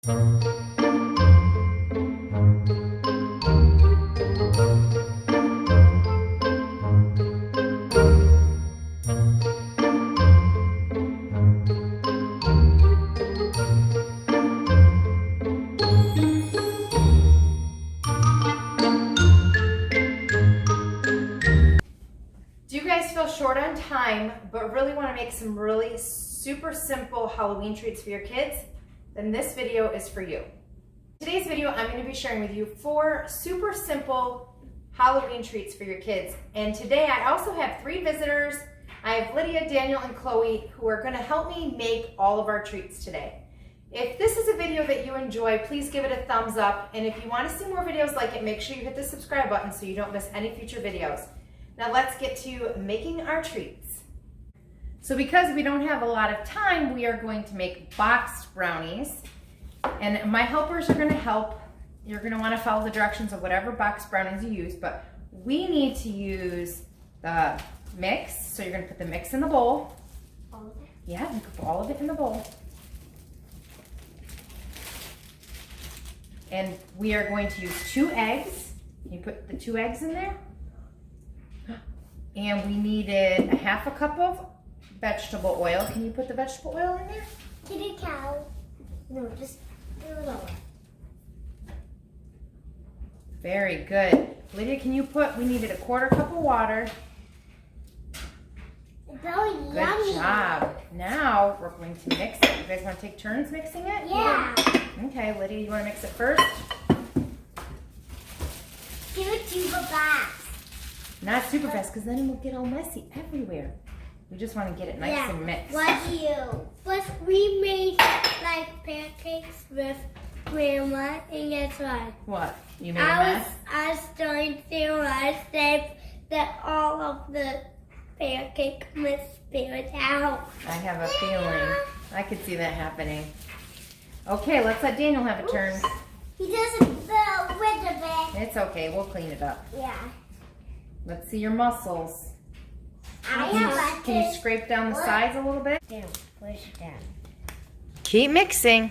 Short on time, but really want to make some really super simple Halloween treats for your kids, then this video is for you. Today's video, I'm going to be sharing with you 4 super simple Halloween treats for your kids. And today I also have 3 visitors. I have Lydia, Daniel, and Chloe who are going to help me make all of our treats today. If this is a video that you enjoy, please give it a thumbs up. And if you want to see more videos like it, make sure you hit the subscribe button so you don't miss any future videos. Now let's get to making our treats. So because we don't have a lot of time, we are going to make boxed brownies. And my helpers are going to help. You're going to want to follow the directions of whatever boxed brownies you use, but we need to use the mix. So you're going to put the mix in the bowl. All of it? Yeah, you put all of it in the bowl. And we are going to use 2 eggs. You put the 2 eggs in there. And we needed a 1/2 cup of vegetable oil. Can you put the vegetable oil in there? Kitty cow. No, just do it all. Very good. Lydia, can you put, we needed a 1/4 cup of water. It's so Good yummy. job. Now we're going to mix it. You guys want to take turns mixing it? Yeah. Okay, Lydia, you want to mix it first? Give it to the box. Not super fast, because then it will get all messy everywhere. We just want to get it nice and mixed. What do you? But we made like pancakes with Grandma, and guess what? What? You made a mess? I was starting to say that all of the pancake must spill out. I have a feeling. I could see that happening. Okay, let's let Daniel have a turn. He doesn't fill with it. It's okay, we'll clean it up. Yeah. Let's see your muscles. I Can you scrape down the sides a little bit? Down. Push it down. Keep mixing.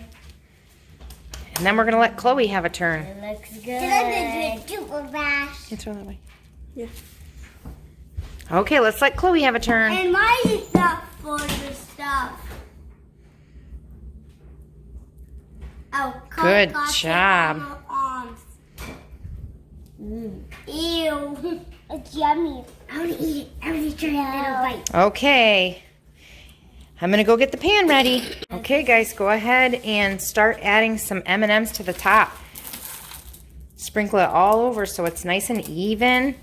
And then we're going to let Chloe have a turn. It looks good. Did I do super fast? Can you throw that way? Yeah. Okay, let's let Chloe have a turn. And mine is not for the stuff. Oh, Good job. Ew. It's yummy. I want to eat it. I want to try a little bite. Okay. I'm going to go get the pan ready. Okay, guys, go ahead and start adding some M&Ms to the top. Sprinkle it all over so it's nice and even.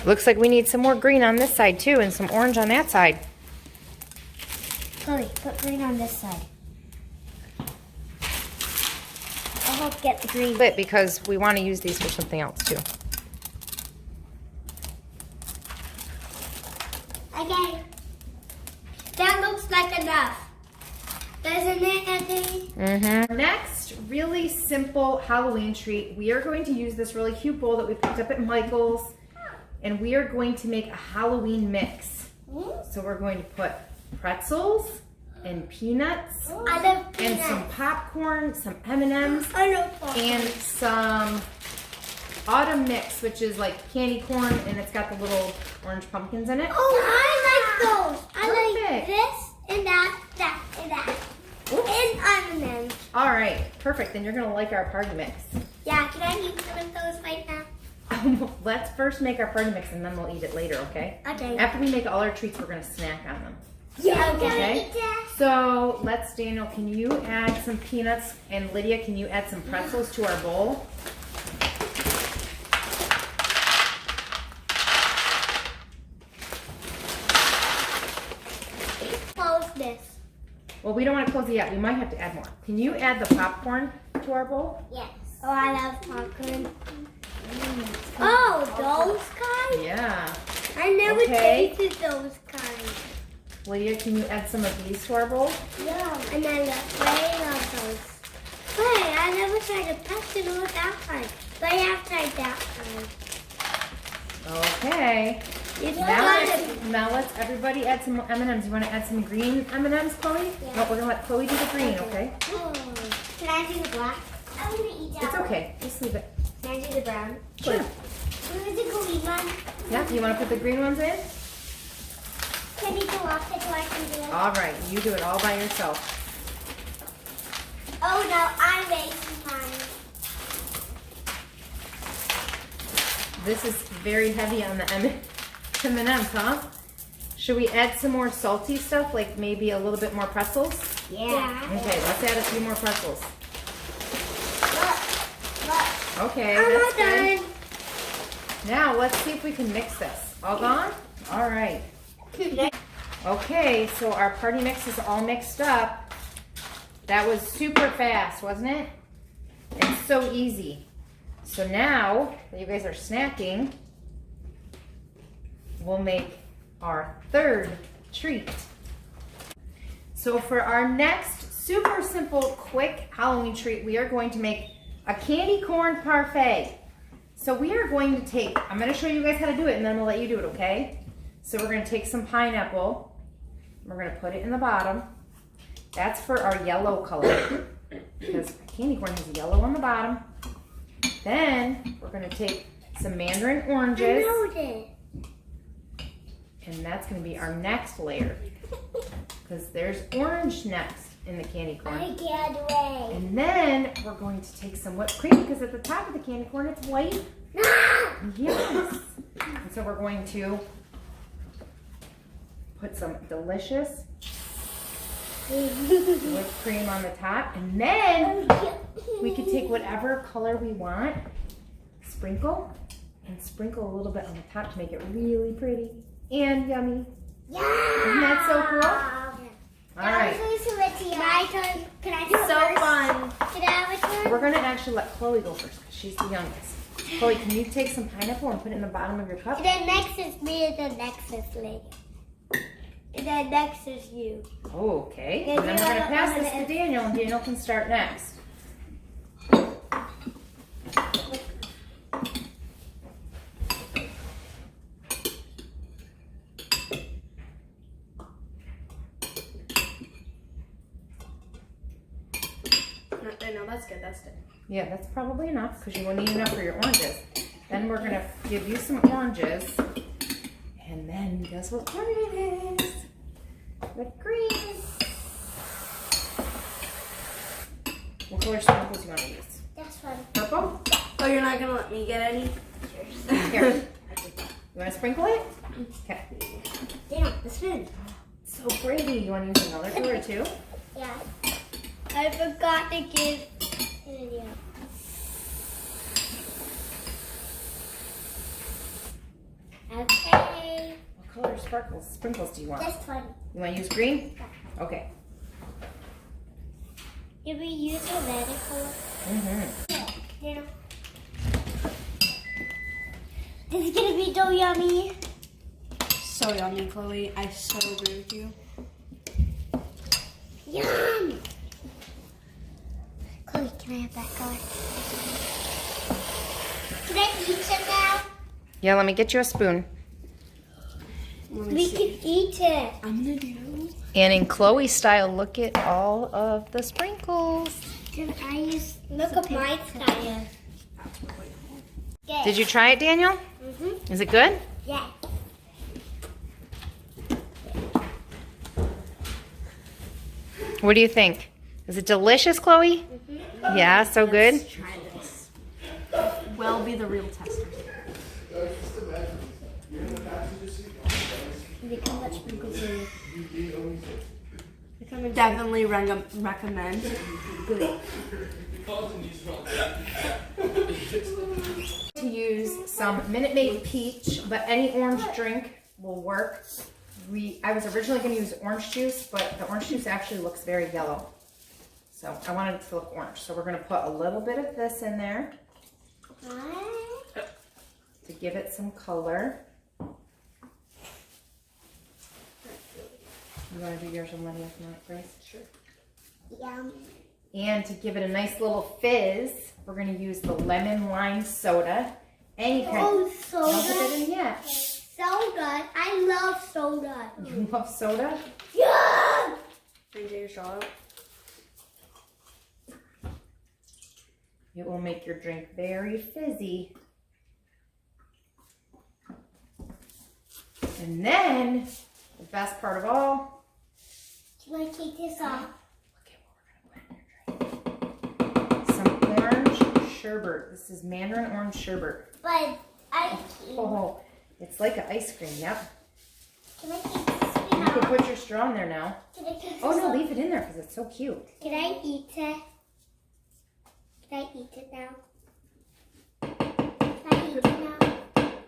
Looks like we need some more green on this side too, and some orange on that side. Chloe, put green on this side. I'll help get the green. Bit because we want to use these for something else too. Okay. That looks like enough. Doesn't it, Anthony? Mm-hmm. Next, really simple Halloween treat. We are going to use this really cute bowl that we picked up at Michael's, and we are going to make a Halloween mix. So we're going to put pretzels and peanuts I love peanuts. and some popcorn, some M&Ms, I love popcorn. and some autumn mix, which is like candy corn, and it's got the little orange pumpkins in it. Oh, I like those. I like Perfect. this and that, and that. And M&M's. All right, perfect. Then you're gonna like our party mix. Yeah, can I eat some of those right now? Let's first make our party mix, and then we'll eat it later, okay? Okay. After we make all our treats, we're gonna snack on them. Yeah, Okay. okay. So let's, Daniel, can you add some peanuts, and Lydia, can you add some pretzels to our bowl? Close this. Well, we don't want to close it yet. We might have to add more. Can you add the popcorn to our bowl? Yes. Oh, I love popcorn. Oh, those kinds? Yeah. I never Okay. tasted those kinds. Lydia, can you add some of these to our bowl? Yeah. And I love those. Wait, I never tried a pestle or that kind. But I have tried that kind. Okay. Now let's everybody add some M&Ms. You want to add some green M&Ms, Chloe? Yeah. No, we're gonna let Chloe do the green, okay? Can I do the black? I'm gonna eat that. It's okay. Just leave it. Can I do the brown? Sure. Where's the green one? Yeah. You want to put the green ones in? Can you go off it so I can do it? All right. You do it all by yourself. Oh no, I'm making mine. This is very heavy on the M&Ms, huh? Should we add some more salty stuff, like maybe a little bit more pretzels? Yeah. Okay, let's add a few more pretzels. Look. Okay, I'm that's all good. done. Now let's see if we can mix this. All gone? All right. Okay, so our party mix is all mixed up. That was super fast, wasn't it? And so easy. So now that you guys are snacking, we'll make our third treat. So for our next super simple, quick Halloween treat, we are going to make a candy corn parfait. So we are going to take, I'm going to show you guys how to do it and then we'll let you do it, okay? So we're going to take some pineapple. We're going to put it in the bottom. That's for our yellow color because candy corn has yellow on the bottom. Then we're going to take some mandarin oranges. I know this. And that's going to be our next layer. Because there's orange next in the candy corn. I can't wait. And then we're going to take some whipped cream because at the top of the candy corn it's white. Yes. And so we're going to put some delicious whipped cream on the top. And then we can take whatever color we want, sprinkle, and sprinkle a little bit on the top to make it really pretty and yummy. Yeah. Isn't that so cool? All right. My turn. Can I do it So first? fun. Can I have a turn? We're going to actually let Chloe go first because she's the youngest. Chloe, can you take some pineapple and put it in the bottom of your cup? Then next is me and then next is Lee. And then next is you. Okay. Yeah, And then we're going to pass I'm this gonna- to Daniel and Daniel can start next. No, that's good. That's good. Yeah, that's probably enough because you will need enough for your oranges. Then we're going to give you some oranges. And then guess what part it is? With green. What color sprinkles do you want to use? That's fun. Purple? Oh, you're not gonna let me get any? Here. You want to sprinkle it? Okay. Damn, the spoon. So pretty. You want to use another two or two? Yeah. I forgot to give Lydia. Okay. What color sprinkles do you want? This one. You want to use green? Okay. Did we use a red color? Mm-hmm. Yeah. This is gonna be so yummy. So yummy, Chloe. I so agree with you. Yum! Chloe, can I have that color? Can I eat them now? Yeah, let me get you a spoon. Let me We see. can eat it. I'm gonna do. And in Chloe style, look at all of the sprinkles. Can I use? Look at my style. Did you try it, Daniel? Mm-hmm. Is it good? Yeah. What do you think? Is it delicious, Chloe? Yeah, so good? Let's try this. We'll be the real testers. Look how much sprinkles are. Definitely recommend. Good. To use some Minute Maid peach, but any orange drink will work. I was originally going to use orange juice, but the orange juice actually looks very yellow. So I wanted it to look orange. So we're going to put a little bit of this in there to give it some color. You want to do yours and Lydia's not, Grace? Sure. Yum. And to give it a nice little fizz, we're going to use the lemon lime soda. Any kind. Oh, Don't put it soda. in yet. Soda. soda. I love soda. You love soda? Yeah! Can you take your straw out? It will make your drink very fizzy. And then, the best part of all, Can I take this off? look at what we're gonna put in your drink. Some orange sherbet. This is mandarin orange sherbet. But Oh, it's like an ice cream, yep. Can I take this spoon You can off? put your straw in there now. Can I take this Oh no, off? leave it in there because it's so cute. Can I eat it? Can I eat it now? Can I eat it now?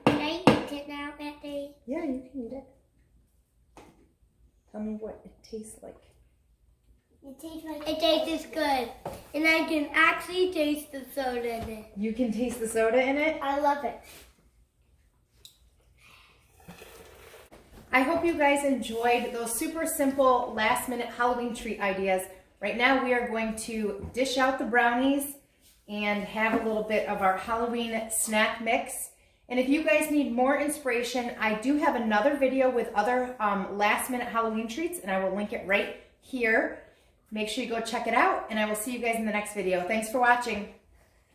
Can I eat it now, Daddy? Yeah, you can eat it. Tell me what it tastes like. It tastes good. And I can actually taste the soda in it. You can taste the soda in it? I love it. I hope you guys enjoyed those super simple last minute Halloween treat ideas. Right now we are going to dish out the brownies and have a little bit of our Halloween snack mix. And if you guys need more inspiration, I do have another video with other last minute Halloween treats, and I will link it right here. Make sure you go check it out, and I will see you guys in the next video. Thanks for watching.